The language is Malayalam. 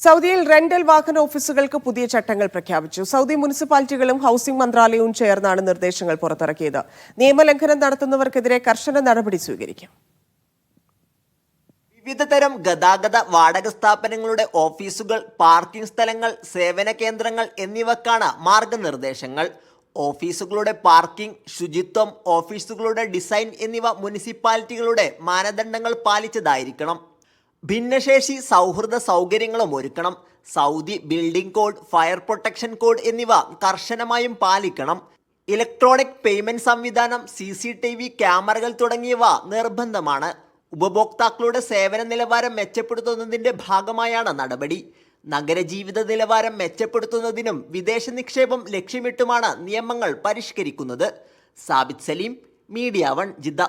സൗദിയിൽ റെന്റൽ വാഹന ഓഫീസുകൾക്ക് പുതിയ ചട്ടങ്ങൾ പ്രഖ്യാപിച്ചു. സൗദി മുനിസിപ്പാലിറ്റികളും ഹൌസിംഗ് മന്ത്രാലയവും ചേർന്നാണ് നിർദ്ദേശങ്ങൾ പുറത്തിറക്കിയത്. നിയമലംഘനം നടത്തുന്നവർക്കെതിരെ കർശന നടപടി സ്വീകരിക്കും. വിവിധതരം ഗതാഗത വാടക സ്ഥാപനങ്ങളുടെ ഓഫീസുകൾ, പാർക്കിംഗ് സ്ഥലങ്ങൾ, സേവന കേന്ദ്രങ്ങൾ എന്നിവക്കാണ് മാർഗനിർദ്ദേശങ്ങൾ. ഓഫീസുകളുടെ പാർക്കിംഗ്, ശുചിത്വം, ഓഫീസുകളുടെ ഡിസൈൻ എന്നിവ മുനിസിപ്പാലിറ്റികളുടെ മാനദണ്ഡങ്ങൾ പാലിച്ചതായിരിക്കണം. ഭിന്നശേഷി സൗഹൃദ സൗകര്യങ്ങളും ഒരുക്കണം. Saudi building code, fire protection code എന്നിവ കർശനമായും പാലിക്കണം. ഇലക്ട്രോണിക് പേയ്മെന്റ് സംവിധാനം, CCTV ക്യാമറകൾ തുടങ്ങിയവ നിർബന്ധമാണ്. ഉപഭോക്താക്കളുടെ സേവന നിലവാരം മെച്ചപ്പെടുത്തുന്നതിൻ്റെ ഭാഗമായാണ് നടപടി. നഗരജീവിത നിലവാരം മെച്ചപ്പെടുത്തുന്നതിനും വിദേശ നിക്ഷേപം ലക്ഷ്യമിട്ടുമാണ് നിയമങ്ങൾ പരിഷ്കരിക്കുന്നത്. Sabith Saleem, Media 1, Jeddah.